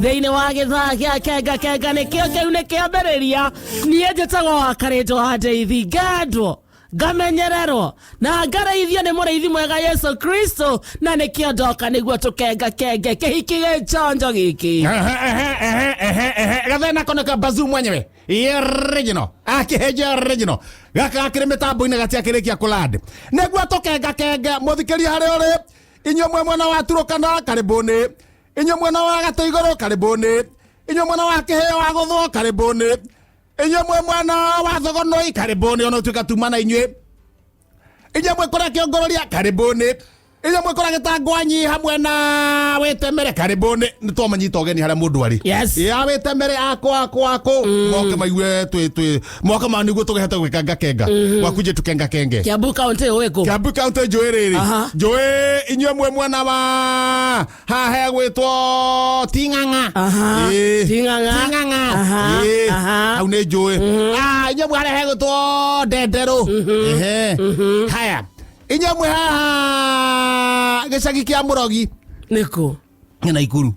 Thĩinĩ wa gĩthaa gĩa kenga nĩkĩo kĩu nĩkĩambĩrĩria niĩ njĩtagwo wa Karĩnjũ wa Ndeithi ngendwo ngamenyererwo na ngaraithio nĩ mũrĩithi mwega Yesu Kristo na nĩkĩo ndoka nĩguo tũkenga kĩhiki gĩchonjo gĩkĩ gathena koneka Bazoo mwenyewe original akiheja original gaka kĩrĩ mĩtambo-inĩ gatiakĩrĩkia kũland nĩguo tũkenga mũthikĩria harĩ ũrĩ inyuĩ mwena wa Turukana karibuni inyuĩ mwena wa Gatũigũrũ karibuni inyuĩ mwena wa Kĩhĩa wa Gũthwo karibuni inyuĩ mwena wa Thogonoi karibuni ona tuka tumana inyuĩ inyuĩ kũrĩa Kĩongororia karibuni inyuĩ kũrĩa Gĩtangwanyi hamwe na Wĩtemere karibuni nĩtwamanyita ũgeni harĩa mũndũ arĩ yes ya Wĩtemere ako moke maigue twĩ moke ma nĩguo tũgehete gwĩkanga kenga wakuje tukenga kenge Kiambu County wĩkũ Kiambu County njũĩ rĩrĩ njũĩ inyuĩ mwena wa hahe gwĩtwo Ting'ang'a Ting'ang'a hau nĩ njũĩ inyuĩ harĩa hegwĩtwo Ndenderũ haya inyuĩ mwĩ haha gĩcagi kĩa Mũrogi nĩkũ Naikuru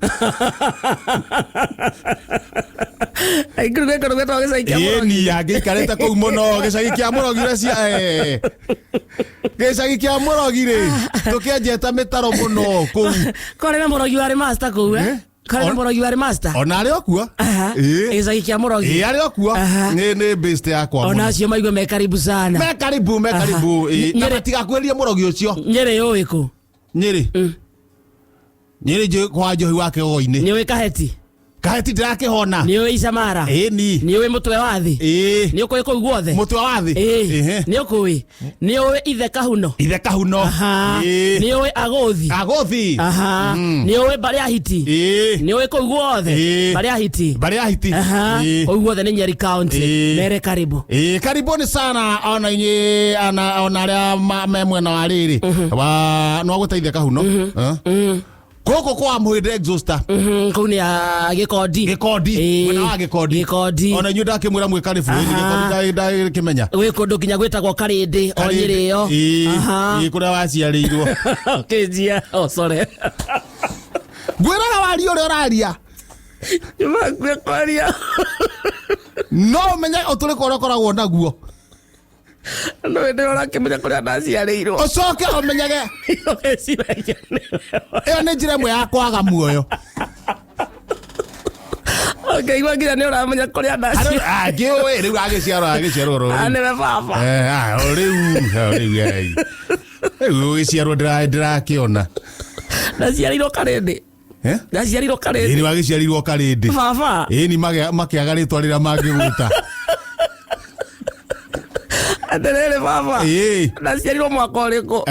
Naikuru gĩkoro gwĩtwo gĩcagi kĩa Mũrogi ni yangĩikarĩte kũu mũno gĩcagi kĩa Mũrogi gĩcagi kĩa Mũrogi rĩ tũkĩenjete mĩtaro mũno kũu kũrĩ na Mũrogi warĩ master kũu kũrĩ na Mũrogi warĩ master ona arĩ okuo gĩcagi kĩa Mũrogi arĩ okuo nĩ best yakwa ona acio maigua me karibu sana me karibu na matigakwĩrie Mũrogi ũcio Nyĩrĩ ũwĩkũ Nyĩrĩ kwa Njohi wa Kĩgogo-inĩ nĩ ũĩ Kaheti ndirakĩhona nĩ ũĩ Icamara ni nĩ ũĩ Mũtwe wa Thĩ nĩ ũkũĩ kũu guothe Mũtwe wa Thĩ nĩ ũkũĩ nĩ ũĩ Ithe Kahuno nĩ ũĩ Agũthi nĩ ũĩ Mbarĩahiti nĩ ũĩ kũu guothe Mbarĩahiti kũu guothe nĩ Nyeri County mere karibu karibuni sana ona inyuĩ ona arĩa me mwena wa rĩrĩ no gũteithia Kahuno Koko kwa Mwende Exhauster kũu nĩ Gĩkondi mwena wa Gĩkondi ona inyuĩ ndakĩmwĩra mwĩ karibu ndakĩmenya gwĩ kũndũ nginya gwĩtagwo Karĩndĩ o Nyĩrĩ ĩyo kũrĩa waciarĩirwo kĩnjia sorry ngwĩraga wari ũrĩa ũraria kwaria no ũmenye ũtũrĩko ũrĩa ũkoragwo naguo no ĩndĩ ũrakĩmenya kũrĩa ndaciarĩirwo ũcoke ũmenyage ĩyo nĩ njĩra ĩmwe ya kwaga muoyo Ngaigua nginya nĩ ũramenya kũrĩa ndaciarĩirwo ngĩũĩ rĩu agĩciarwo nĩwe baba rĩu ũgĩciarwo ndĩrakĩona ndaciarĩirwo Karĩndĩ ni wagĩciarĩirwo Karĩndĩ baba ni makĩaga rĩtwa rĩrĩa mangĩgwĩta Aterere baba ndaciarĩirwo mwaka ũrĩkũ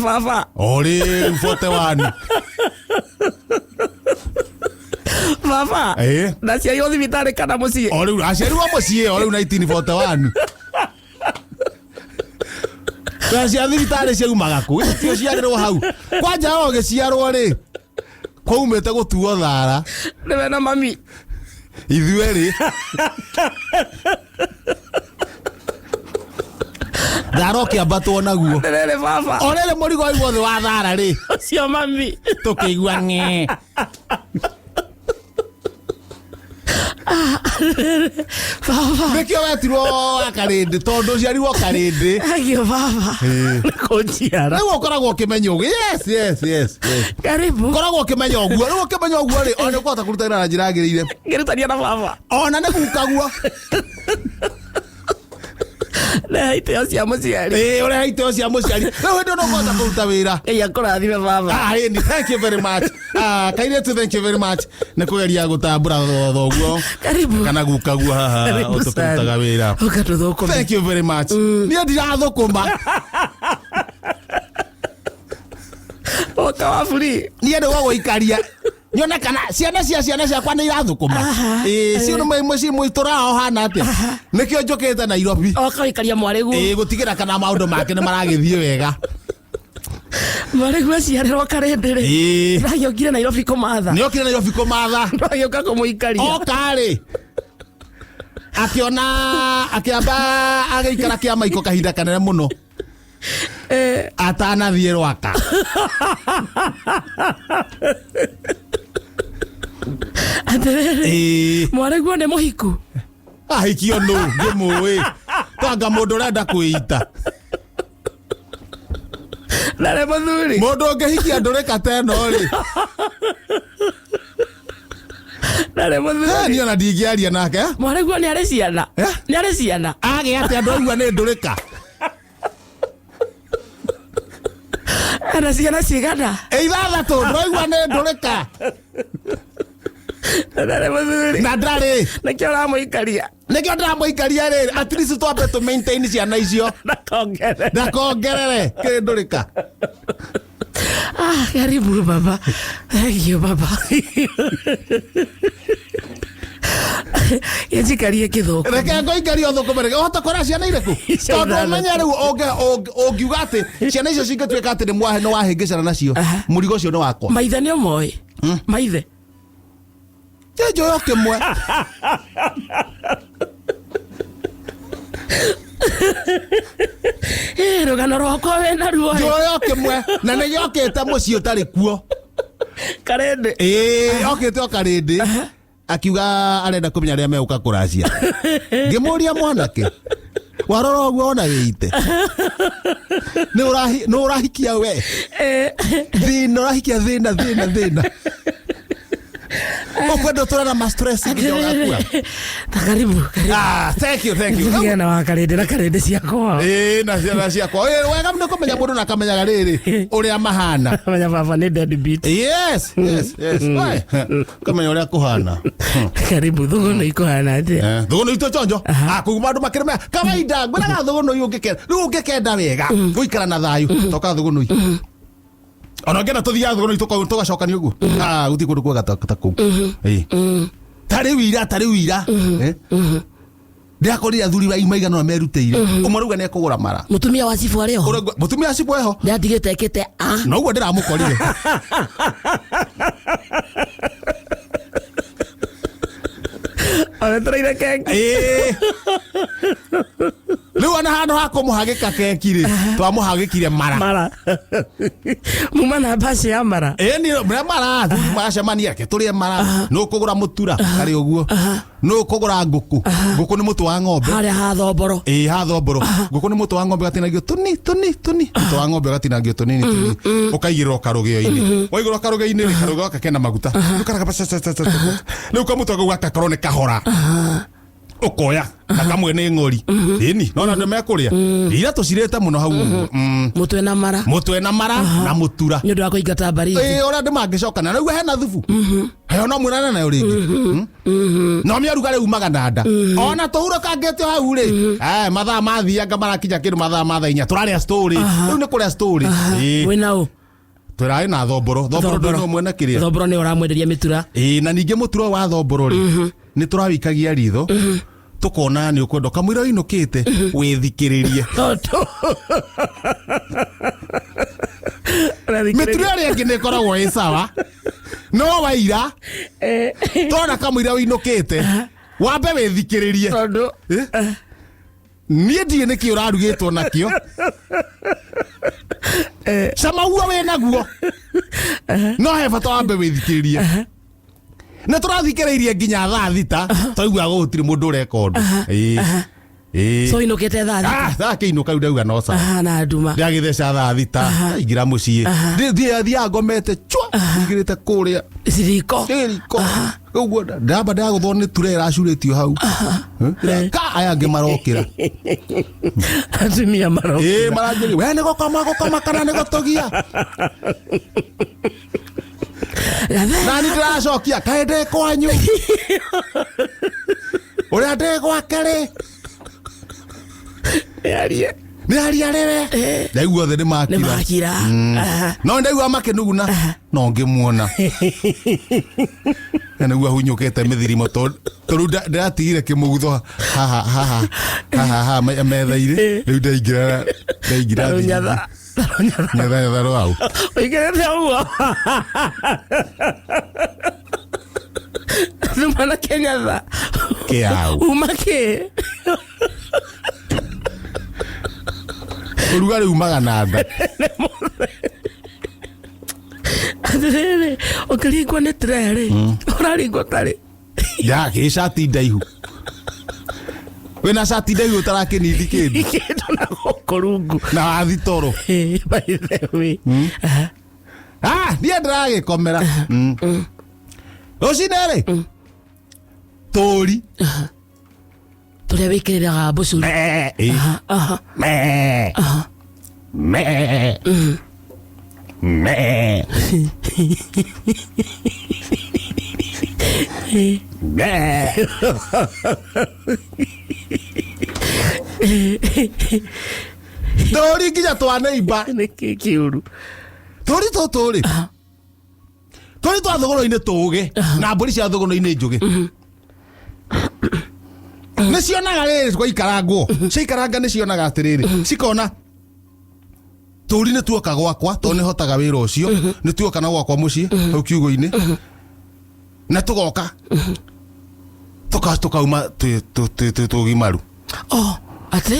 baba orĩ 41 baba ndaciarĩirwo thibitarĩ kana mũciĩ orĩ aciarĩirwo mũciĩ orĩ 1941 cia thibitarĩ ciumaga kũ tio ciarĩrwo hau kwanja o gĩciarwo rĩ kwaumĩte gũtuo thara nĩwe na mami ithuĩ rĩ thara ũkĩambatwo naguo nĩrĩ baba orĩrĩ mũrigo waigwo thĩ wa thara rĩ cio mami tũkĩigua ng'e baba nĩkĩo wetirwo wa Karĩndĩ tondũ ũciarirwo Karĩndĩ agio baba kũnjiara rĩu ũkoragwo ũkĩmenya ũguo yes karibu ũkoragwo ũkĩmenya ũguo rĩu ũkĩmenya ũguo rĩ ona ũkũhota kũrutana na njĩra yagĩrĩire ngĩrutania na baba ona nĩ gukaguo na iteo cia mũciari ũrĩa iteo cia mũciari rĩu hĩndĩ no kũhota kũruta wĩra akũrathime baba thank you very much kairĩtu thank you very much nĩ kũgeria gũtambũra thoguo karibu kana gukaguo haha ũtũkĩrutaga wĩra ũkatũthũkũma thank you very much niĩ ndirathũkũma oka wa buri niĩ ndĩ gũgũikaria nyona kana ciana ciakwa nĩ irathũkũma cio nĩ mũciĩ mũitũra hana atĩa nĩkĩo njũkĩte Nairobi okaikaria mwarĩguo gũtigĩra kana maũndũ make nĩ maragĩthiĩ wega mwarĩguo aciarĩrwo Karĩndĩ rĩ ndagĩũkire Nairobi kũmatha nĩokire Nairobi kũmatha ndagĩũka kũmũikaria okarĩ akĩamba agĩikara kĩama iko kahinda kanene mũno atanathiĩ Rwaka Atiriri. Mwariguo nĩ mũhiku. Ahikio no ngĩmũĩ. Twanga mũndũ ũrenda kwĩita. Nare mũthuri. Mũndũ ũngĩhikia ndũrĩka teno rĩ. Nare mũthuri. Niĩ ona ndingĩaria nake. Mwariguo nĩ arĩ ciana. Nĩ arĩ ciana. Agĩ atĩ andũ aigua nĩ ndũrĩka. Ana ciana cigana. Ithathatũ ndũraigua nĩ ndũrĩka. Nare mũthuri. Na ndarĩ. Nĩkĩo ũramũikaria. Nĩkĩo ndĩramũikaria rĩrĩ. At least twambe tũ maintain ciana icio. Ndakongerere kĩrĩ ndũrĩka. Karibu baba. Thank you baba. Yajikarie kĩthũku. Reke ngoikaria ũthũkũme reke. Ũhota kũra ciana irĩkũ? Tondũ ũmenye rĩu ũngiuga atĩ ciana icio cingĩtuĩka atĩ nĩ wahĩngĩcana nacio. Mũrigo ũcio nĩ wakwa. Maithe nĩ ũmoĩ. Maithe. Njoyo kĩmwe. Rũgano rwakwa wĩna ruo. Njoyo kĩmwe na nĩ gĩokĩte mũciĩ ũtarĩ kuo. Karĩndĩ. Okĩte o karĩndĩ. Akiuga arenda kũmenya rĩa megũka kũracia. Ngĩmũria mwanake. Warora ũguo ona gĩite. Nĩ ũrahikia we. Thĩna ũrahikia thĩna. Okwenda tũrana ma stress nginya ũgakua. Karibu. Thank you. Ngiana wa karĩndĩ na karĩndĩ ciakwa. Na ciana ciakwa. Wega nĩ kũmenya mũndũ na kamenyaga rĩrĩ ũrĩa mahana. Kamenya baba nĩ deadbeat. Yes. Kamenya ũrĩa kũhana. Karibu thũgũnũ ikũhana atĩa. Thũgũnũ itũ chonjo. Kũguma andũ makĩrĩmea kawaida ngwĩraga thũgũnũ rĩu ũngĩkenda wega gũikara na thayũ toka thũgũnũ itũ. Ona ngena tuthiaga thũgũnũ itũ tũgacokania ũguo. Gũthiĩ kũndũ kwega ta kũu. Tarĩ wira. Ndiakorire athuri maigana na merutĩire. Ũmwe rauga nĩ ekũgũra mara. Mũtumia wa cibu arĩ ho. Mũtumia wa cibu eho. Ndatigĩte ekĩte Na ũguo ndĩramũkorire. Aretereire keki. Rĩu ona handũ ha kũmũhagĩka keki rĩ twamũhagĩkire mara. Muma na mbaci ya mara. Nĩ mara magacemania reke tũrĩe mara. Nĩ ũkũgũra mũtura karĩ ũguo. Nĩ ũkũgũra ngũkũ. Ngũkũ nĩ mũtũ wa ng'ombe. Harĩa ha thomboro. Ha thomboro. Ngũkũ nĩ mũtũ wa ng'ombe gatinagio tũni. Mũtũ wa ng'ombe gatinagio tũnini. Ũkaigĩrwo karũgĩo-inĩ. Waigĩrwo karũgĩo-inĩ rĩ karũgĩo gaka kena maguta. Rĩu kamũtũ kau gakorwo nĩ kahora. Ukoya na kamwe nĩ ng'ori. Nona nĩ mekũrĩa. Ira tũcirĩte mũno hau. Mũtwe na mara na mũtura. Nĩ ũndũ wa kũingata mbari. Ũrĩa andũ mangĩcokana. Rĩu hena thubu. No mwĩrane nayo rĩngĩ. No mĩaruga rĩu umaga na nda. Ona tũhurũkangĩte hau rĩ. Mathaa mathianga marakinya kĩndũ mathaa ma thaa inya. Tũrarĩa story. Rĩu nĩ kũrĩa story. Wĩna ũ? Tũrarĩ na thomboro. Thomboro ndio mwene kĩrĩa. Thomboro nĩ ũramwenderia mĩtura. Na ningĩ mũtura wa thomboro rĩ. Nĩ tũrawikagia ritho. Tukona nĩ ũkwenda kamũira ũinũkĩte wĩthikĩrĩrie. Mĩtura ĩrĩa ĩngĩ nĩ ĩkoragwo ĩ sawa. No waira tona kamũira ũinũkĩte wambe wĩthikĩrĩrie. Niĩ ndiĩ nĩkĩ ũrarugĩtwo nakĩo. Cama guo wĩ naguo. No he bata wambe wĩthikĩrĩrie. Na tũrathikĩrĩirie nginya thaa thita twaigua gũtirĩ mũndũ ũreka ũndũ. So inũkĩte thaa thita. Thaa kĩinũka rĩu ndauga no sawa. Na nduma. Ndagĩtheca thaa thita ingĩra mũciĩ. Thiaga ngomete chwa ingĩrĩte kũrĩa. Ciriko. Ũguo ndamba ndagũthwo nĩ ture ĩracurĩtio hau. Aya angĩ marokĩra. Atumia marokĩra. Maranjĩria we nĩ gũkoma kana nĩ gũtũgia. Nani ndĩracokia kaĩ ndĩ kwanyu. Ũrĩa ndĩ gwake rĩ. Nĩ aria rĩrĩ. Ndaigua othe nĩ makira. No ndaigua makĩnuguna no ngĩmuona. Nĩguo hunyũkĩte mĩthirimo tondũ ndĩratigire kĩmũgutho haha metha-inĩ. Rĩu ndaingĩra nyatha rwau. Ũingĩrĩte ũguo. Numana Kenyatha. Kĩau. Uma kĩ. Ũrugarĩ umaga na nda. Atĩrĩrĩ, ũkĩringwo nĩ tirerĩ. Ũraringwo tarĩ. Ya ke shati ndaihu. Wena shati ndaihu utarakĩnithi kĩndũ. Kĩndũ na gũkũ rungu. Na wathi toro. By the way. Niĩ ndĩragĩkomera. Rũcinĩ rĩ. Tũri. Tũrĩa wĩkĩrĩraga mbũcũri. Tũri nginya twa neighbor. Nĩkĩ kĩũru. Tũri tũrĩ. Tũri twa thũgũrũ-inĩ tũũgĩ na mbũri cia thũgũrũ-inĩ njũgĩ. Nĩ cionaga rĩrĩ gwaikarangwo. Ciaikaranga nĩ cionaga atĩrĩrĩ. Cikona tũri nĩ tuoka gwakwa tondũ nĩ hotaga wĩra ũcio. Nĩ tuoka na gwakwa mũciĩ hau kiugo-inĩ. Na tũgoka. Tũkauma tũgimaru. Atĩ?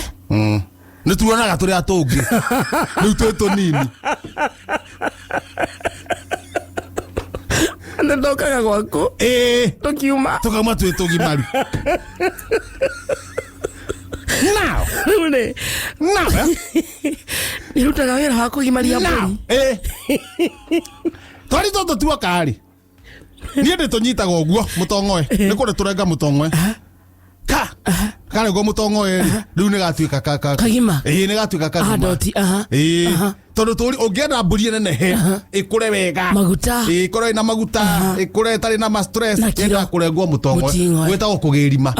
Nĩ tuonaga tũrĩa tũngĩ. Rĩu twĩ tũnini. Nĩ ndokaga gwaku. Tũkiuma. Tũkauma twĩ tũgimaru. Now. Nĩ rutaga wĩra wa kũgimaria mbũri. Tũri tũtũ tuoka rĩ. Niĩ ndĩ tũnyitaga ũguo mũtongoe. Nĩ kũrĩ tũrenga mũtongoe. Karĩgwo mũtongoe rĩ. Rĩu nĩ gatuĩka kagima. Nĩ gatuĩka kagima. Ndoti. Tondũ tũri ũngĩenda mbũri nenehe ĩkũre wega. Maguta. Ĩkũre ĩna maguta. Ĩkũre ĩtarĩ na stress. Yenda kũrengwo mũtongoe. Gwĩtagwo kũgĩrima.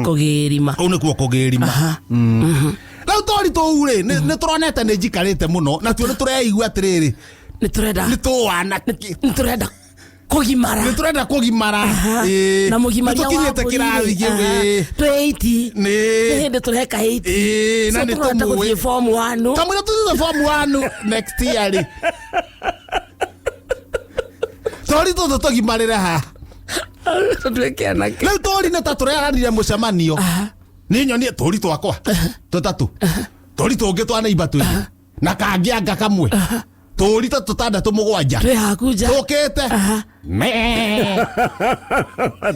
Kũgĩrima. Ũũ nĩkuo kũgĩrima. Rĩu tũri tũu rĩ nĩ tũronete nĩ njikarĩte mũno na tuo nĩ tũreigua atĩrĩrĩ. Nĩ tũrenda kũgimara. Nĩ tũrenda kũgimara. Na mũgimaria wa mbũri. Tũkinyĩte kĩrathi kĩu. Twĩ 8. Nĩ hĩndĩ tũreka 8. Na nĩ tũmũĩ form 1. Kamũira tũthiĩ form 1 next year rĩ. Tũri tũtũ tũgimarĩre haha. Tũtuĩke anake. Rĩu tũri nĩ ta tũreanire mũcemanio. Nĩ nyonie tũri twakwa. Tũtatũ. Tũri tũngĩ twa neighbor twĩ. Na kangĩanga kamwe. Tũri ta tũtandatũ mũgwanja. Twĩ haku nja. Tũkĩte.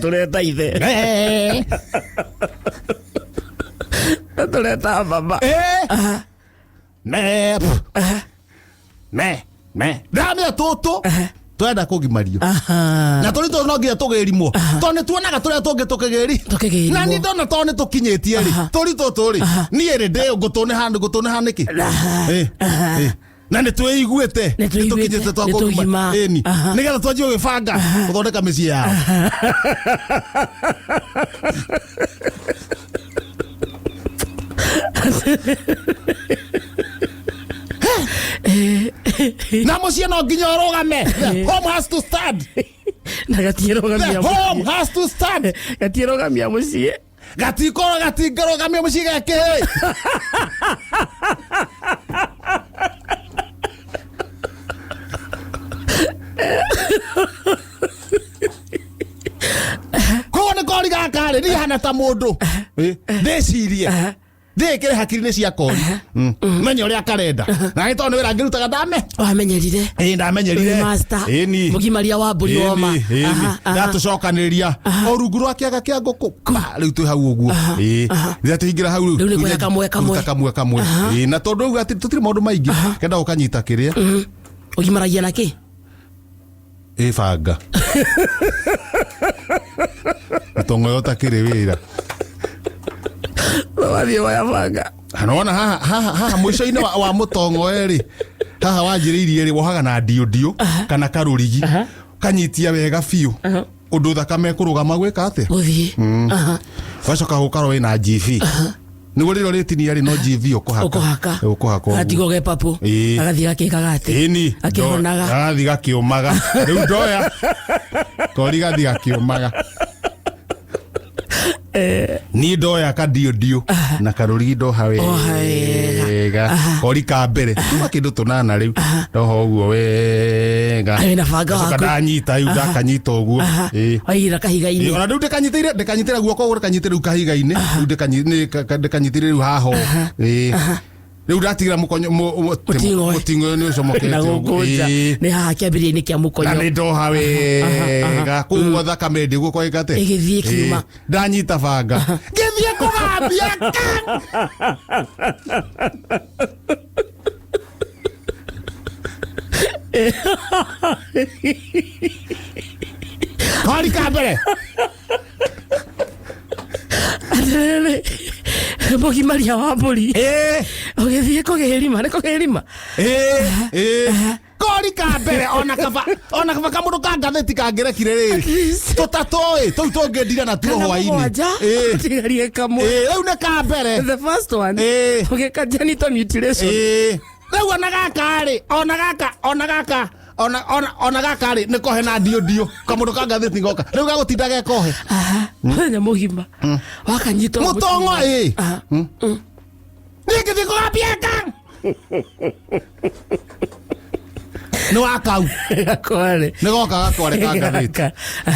Tũreta ithe. Tũreta baba. Ndamĩa tũtũ. Twenda kũgimario. Na tũri tũtũ no nginya tũgĩrimwo. Tondũ nĩ tuonaga tũrĩa tũngĩ tũkĩgĩrimwo. Na nĩ ndona tondũ nĩ tũkinyĩtie rĩ. Tũri tũtũ rĩ. Niĩ rĩ ndĩ ngũtũnĩha nĩkĩ. Na nĩ twĩiguĩte. Nĩ tũkinyĩte twa kũgima. Nĩgetha twanjie gũgĩbanga gũthondeka mĩciĩ yao. Na mũciĩ no nginya ũrũgame. Home has to stand. Na gatiĩrũgamia mũciĩ. Home has to stand. Gatiĩrũgamia mũciĩ. Gatingĩrũgamia mũciĩ gake. Koguo nĩ kori gaka rĩ niĩ hana ta mũndũ. Ndĩcirie. Ndĩkĩre hakiri-inĩ cia kori. Menye ũrĩa karenda. Na nĩ tondũ nĩ wĩra ngĩrutaga ndame. Wamenyerire. Ndamenyerire. Mũgimaria wa mbũri woma. Ndatũcokanĩrĩria. O rungu rwa kĩaga kĩa ngũkũ. Rĩu twĩ hau ũguo. Rĩrĩa tũingĩra hau rĩu. Rĩu nĩ kuoya kamwe. Kamwe. Na tondũ ũguo tũtirĩ maũndũ maingĩ. Kenda ũkanyita kĩrĩa. Ũgimaragia na kĩ? Banga. Mũtongoe ũtakĩrĩ wĩra. Wathiĩ waya banga. Nona haha mũico-inĩ wa mũtongoe rĩ. Haha wanjĩrĩirie rĩ wohaga na ndio kana karũrigi. Kanyitia wega biũ. Ũndũ thakame kũrũgama gwĩka atĩa? Gũthiĩ. Wacoka gũkarwo wĩna GV. Nĩguo rĩrĩa rĩtinia rĩ no GV ũkũhaka. Ũkũhaka. Gatigo ge papu. Agathiĩ gakĩkaga atĩ. Ĩni. Akĩhonaga. Agathiĩ gakĩũmaga. Rĩu ndoya. Kori gathiĩ gakĩũmaga. Niĩ ndoya kandio na karũrigi ndoha wega. Kori ka mbere. Tuma kĩndũ tũnana rĩu. Ndoha ũguo wega. Na banga waku. Ndanyita rĩu ndakanyita ũguo. Waigĩra kahiga-inĩ. Ona rĩu ndĩkanyitĩire guoko ũguo ndĩkanyitĩire rĩu kahiga-inĩ. Rĩu ndĩkanyitĩire rĩu haha. Riu ndatigira mukonyo mutingo ni ucomokete na gukunja ni haha kiambiriini kia mukonyo na ni ndoha wega kuguo thakame ndi guko ikate igithie kiuma ndanyita banga ngithie kugambia kari ka mbere aterere Mugimaria wa mburi ugithie kugerima ni kugerima kori ka mbere ona kaba kamundu ka ngatheti kangerekire riri tutatoi tou tungendire na tuo hwaini tigarie kamwe riu ni ka mbere the first one ugika genital mutilation riu ona gaka ri ni kohe na dio kamundu ka ngatheti ngoka riu gagutinda gekohe nya mugima wakanyito mutongo nigithie kugambia ka no akau akore ni goka gakore ka ngatheti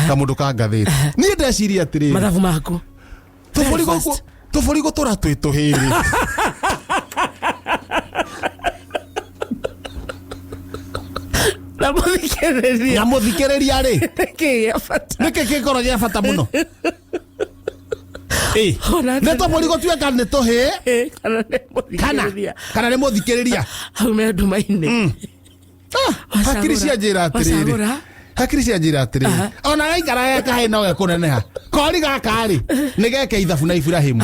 kamundu ka ngatheti ni ndeciria atiri mathabu maku tuburi gutura twituhiri na muthikiriria ri niki gikoro gia bata muno nä tå må rigo tuä ka nä tå hä kana nä må thikä rä ria hau me nduma-inä hakiri cia njä ra atä rä rä ona gaikara gekahä no gekå neneha kori gakarä nä geke ithabu na Ibrahimu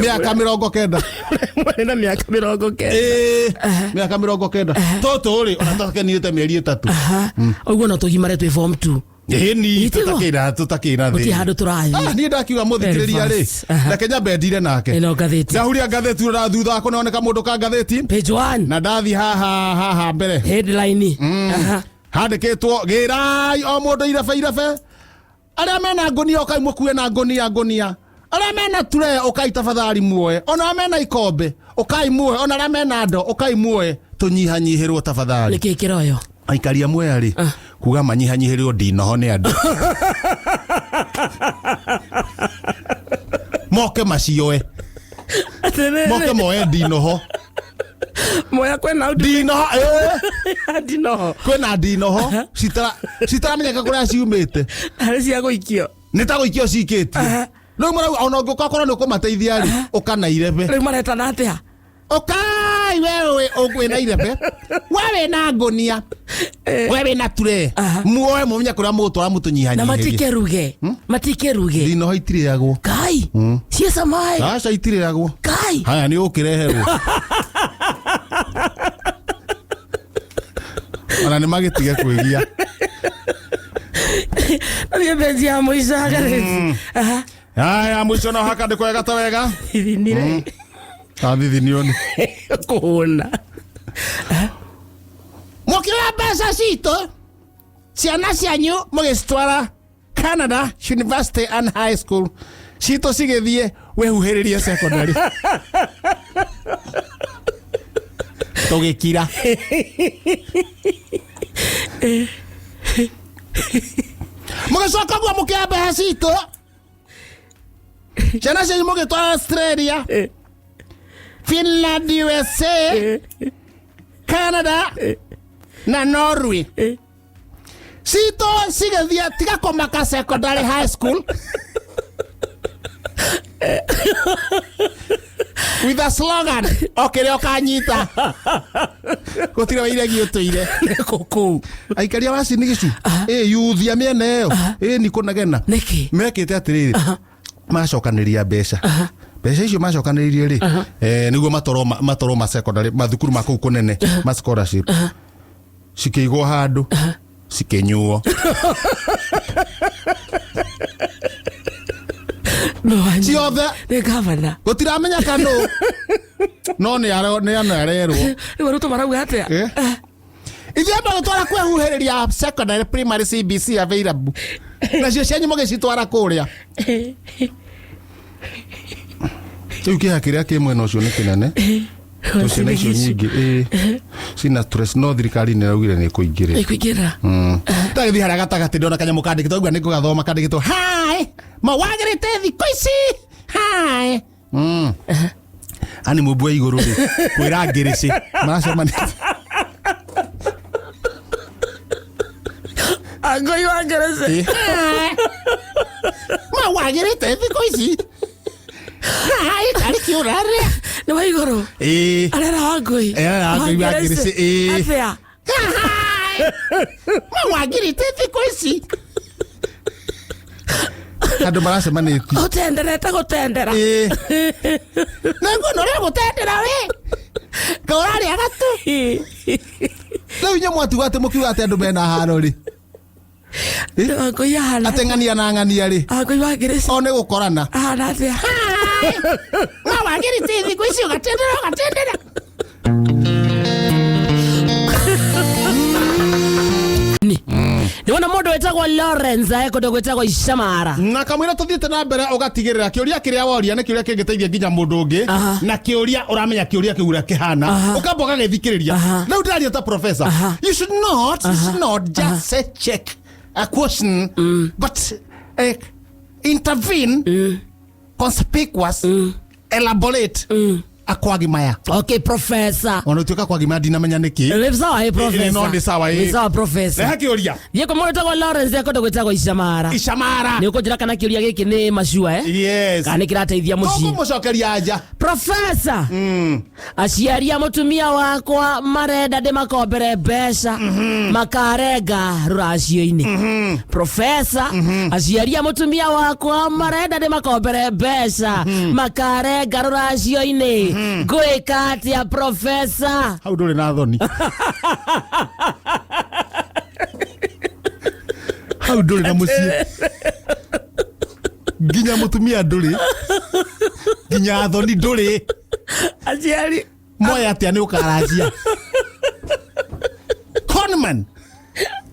miaka 90 na miaka 90 miaka 90 toto ri ona tutakenirite mieri 3 oguo no tugimare twi form 2 ni tutakira thi handu turathi ni ndakiuga muthikiriria ri na Kenya bendire nake ino ngatheti ndahuria ngatheti ra thutha ko noneka mundu ka ngatheti page 1 na ndathi haha mbere headline handikitwo girai o mundu irebe aria mena ngonia okaimwe kuwe na ngonia aria mena ture ukai tafadhali muoe ona mena ikombe ukai muoe ona aria mena ndo ukai muoe tunyihanyihirwo tafadhali niki kiroyo aikaria muoe ari kuga manyihanyihirwo ndinoho ni andu moke macioe moke moe ndinoho moya kwena ndinoho ndinoho kwena ndinoho citara menyeka kuria ciumite ari cia guikio nitaguikio cikitie no mara ona ngukakora no kumateithia ri ukana irebe ri mareta na atia ukai wewe ogwena irebe wewe na ngonia wewe na ture muoe mumenya kuria mutwara mutunyihanyihe na matikeruge ndino haitiriagwo kai ciesa mai aca itiriagwo kai haya ni ukireherwo ona ni magitige kwigia ari benzi ya moisa gareti haya mwisho no haka ndikwega ta wega ithinire thithinioni kuhuna mukioya mbeca citå ciana cianyu mugicitwara Canada University and High School citå cigithie wehuhĩrĩrie secondary tũgĩkira mugicoka guo mukioya mbeca citå ciana cianyu mugitwara Australia Finland, USA, Canada na Norway cito cigethia tiga komaka secondary high school with a slogan okere okanyita gutire wairegi utuire kuku aikaria wasi nigicu yuthia miena iyo ni kunagena niki mekite atiriri macokaniria mbeca mbeca icio macokanĩrĩirie rĩ nĩguo matoro ma secondary mathukuru ma kũu kũnene ma scholarship cikĩigwo handũ cikĩnyuo ciothe nĩ gavana gũtiramenya kanũ no nĩ arerwo rĩu arutwo marauga atĩa ithuĩ magĩtwara kwehuhĩrĩria secondary primary CBC available nacio cianyu mũgĩcitwara kũrĩa rĩu kĩha kĩrĩa kĩ mwena ũcio nĩ kĩnene ciana icio nyingĩ cina stress no thirikari nĩ raugire nĩ kũingĩrĩra ndagĩthiĩ harĩa gatagatĩ ndona kanyamũ kandĩkĩtwo ũguo nĩ ngũgathoma kandĩkĩtwo hi mawagĩrĩte thikũ ici Hi. Ani mubwe iguru ri. Kwira ngirici. Maracemania. Angoi wa ngerese. Ma wagirite thiko ici. Hai, ari kiurare. Nĩ wa igũrũ. Arera wa ngui. Angoi wa ngirici. Atĩa. Ma wagirite thiko ici. Andũ maracemanĩtie. Gũtenderete gũtendera. Nĩguo nũrĩa gũtendera we. Kaũrarĩa gatũ. Rĩu inyuĩ mwatuga atĩ mũkiuga atĩ andũ mena haro rĩ. Angoi ahana. Ateng'ania na ng'ania rĩ. Angoi wa ngirici. O nĩ gũkorana. Ahana atĩa. Ma wagirite thiko ici ũgatendera. Niwona mũndũ wĩtagwo Lawrence kũndũ gwĩtagwo Icamara. Na kamwĩra tũthiĩte na mbere ũgatigĩrĩra kĩũria kĩrĩa woria nĩ kĩũria kĩngĩteithia nginya mũndũ ũngĩ na kĩũria ũramenya kĩũria kĩu ũrĩa kĩhana ũkamba ũgagĩthikĩrĩria. Rĩu ndĩraria ta professor. You should not just say check a question but intervene conspicuous elaborate akwagimaya. Okay, professor. Onatuka kwagimaya dinamenya niki. Live sawa professor. No ni sawa Live sawa professor. Leha kĩũria. Yeko mũndũ wĩtagwo Lawrence kũndũ gwĩtagwo Icamara. Icamara. Nĩ ũkũnjĩra kana kĩũria gĩkĩ nĩ macua Yes. Kana kĩrateithia mũciĩ. Mũcokeria anja. Professor. Aciari a mũtumia wakwa marenda ndĩmakombere mbeca makarenga rũracio-inĩ. Professor. Aciari a mũtumia wakwa marenda ndĩmakombere mbeca makarenga rũracio-inĩ. Gwĩka atĩa professor? Hau ndũrĩ na thoni. Hau ndũrĩ na mũciĩ. Nginya mũtumia ndũrĩ. Nginya thoni ndũrĩ. Aciari moya atĩa nĩ ũkarajia. Conman.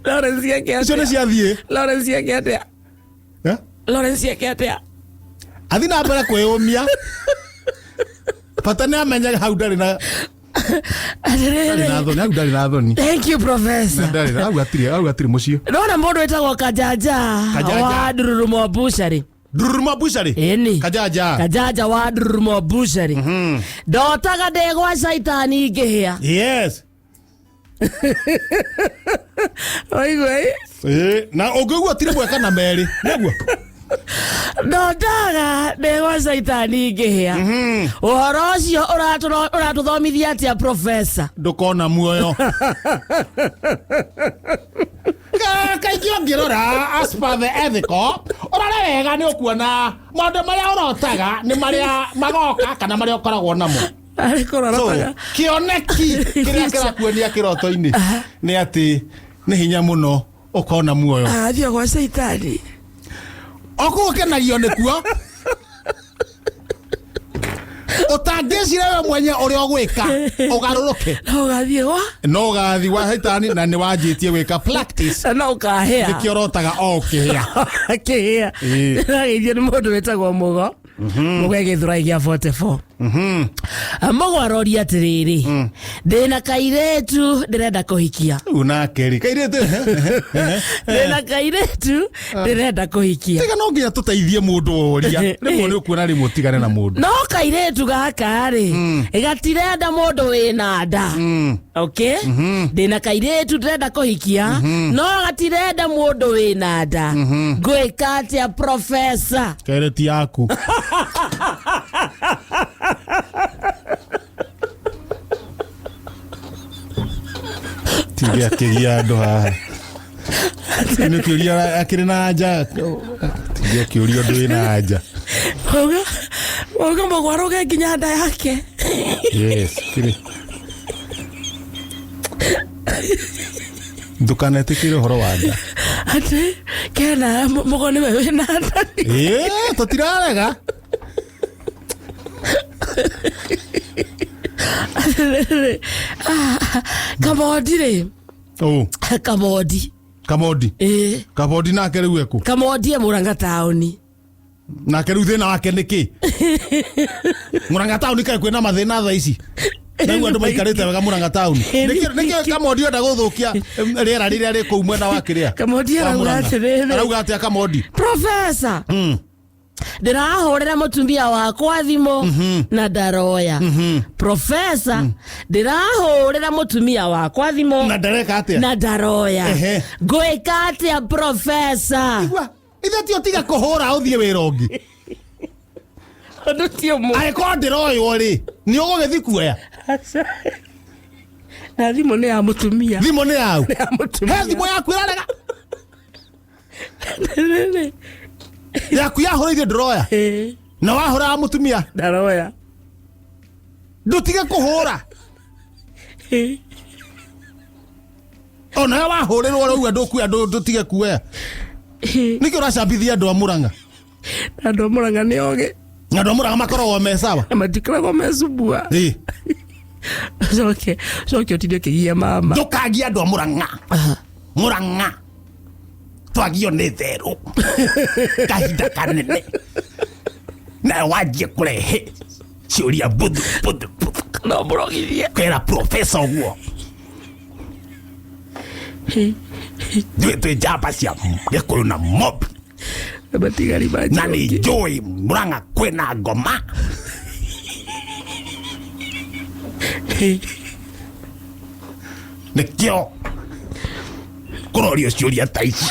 Lawrence yake atĩa. Icio nĩ ciathiĩ. Lawrence yake atĩa. Lawrence yake atĩa. Athi na mbere kwĩyũmia. Bata nĩ amenya hau ndarĩ na ndari na thoni. Thank you professor. Hau gatirĩ mũciĩ. Ndona mũndũ wĩtagwo Kajanja wa Ndururumo Bushari. Ndururumo Bushari? Ĩni. Kajanja wa Ndururumo Bushari. Ndotaga ndegwa caitani ingĩhĩa. Yes. Oigwe. Na ũngĩigua tiri mweka na merĩ. Nĩguo. Ndotaga ndegwa caitani ingĩhĩa. Ũhoro ũcio ũratũthomithia atĩa professor? Ndũkona muoyo. Kaingĩ ũngĩrora as per the ethical ũrore wega nĩ ũkuona maũndũ marĩa ũrotaga nĩ marĩa magoka kana marĩa ũkoragwo namo. Kĩoneki kĩrĩa kĩrakuonia kĩroto-inĩ nĩ atĩ nĩ hinya mũno ũkona muoyo. Athiĩ gwa caitani. Ũkenagio nĩkuo. Ũtangĩcira we mwenye ũrĩa ũgwĩka ũgarũrũke. No ũgathiĩ gwa caitani na nĩ wanjĩtie gwĩka practice. Na ũkahĩa. Nĩkĩo ũrotaga o ũkĩhĩa. Akĩhĩa. Ndĩrageithio nĩ mũndũ wĩtagwo Mũgo. Mũgo Gĩthũrai gĩa 44. Mũgo aroria atĩrĩrĩ. Ndĩna kairĩtu ndĩrenda kũhikia. Unake rĩ. Kairĩtu. Ndĩna kairĩtu ndĩrenda kũhikia. Tiga no nginya tũteithie mũndũ woria. Rĩmwe nĩ ũkuona rĩmwe ũtigane na mũndũ. No kairĩtu gaka rĩ. Gatirenda mũndũ wĩna nda. Okay? Ndĩna kairĩtu ndĩrenda kũhikia. No gatirenda mũndũ wĩna nda. Ngwĩka atĩa professor? Kairĩti yaku. Tiga kĩgia andũ haha. Nĩ kĩũria akĩrĩ na anja. Tiga kĩũria ũndũ wĩna anja. Oga Mũgo aroge nginya nda yake. Yes, kĩrĩ. Ndũkanetĩkĩre ũhoro wa nda. Atĩ kena Mũgo nĩwe wĩna nda. Tũtirarega. Kamodi rĩ. Kamodi. Kamodi. Kamodi nake rĩu eku. Kamodi Murang'a taũni. Nake rĩu thĩna wake nĩkĩ? Murang'a taũni kaĩ kwĩna mathĩna thaa ici. Nĩguo andũ maikarĩte wega Murang'a taũni. Nĩkĩ Kamodi enda gũthũkia rĩera rĩrĩa rĩ kũu mwena wa kĩrĩa. Kamodi arauga atĩrĩrĩ. Arauga atĩa Kamodi? Professor. ndirahurira mutumia wakwa thimu na ndaroya. Profesa, ndirahurira mutumia wakwa thimu na ndareka atia na ndaroya. Ngwika atia profesa? Ithe ti otiga kuhura uthie wira ungi. Andu ti omo. Ai ko ndiroyo ri. Ni ugugithi kuoya. Na thimu ni ya mutumia. Thimu ni yau. Ni ya mutumia. He thimu yaku irarega. Yaku yahuriithio ndiroya. Na wahura mutumia. Ndaroya. Ndutige kuhura. Ona wahurirwo rĩu andu kuya ndutige kuoya. Niki uracambithia andu a Murang'a. Andu a Murang'a ni oge. Andu a Murang'a makoragwo me sawa. Matikoragwo me subua. Coke otithio kigia mama. Ndukagia andu a Murang'a. Murang'a twagio nĩ therũ kahinda kanene na wanjie kũrehe ciũria mbũthũ no mũrogithie kwĩra profesa ũguo twĩ njamba cia Gĩkũyũ na mob matigari macio na nĩ njũĩ Murang'a kwĩna ngoma nĩkĩo kũrorio ciũria ta ici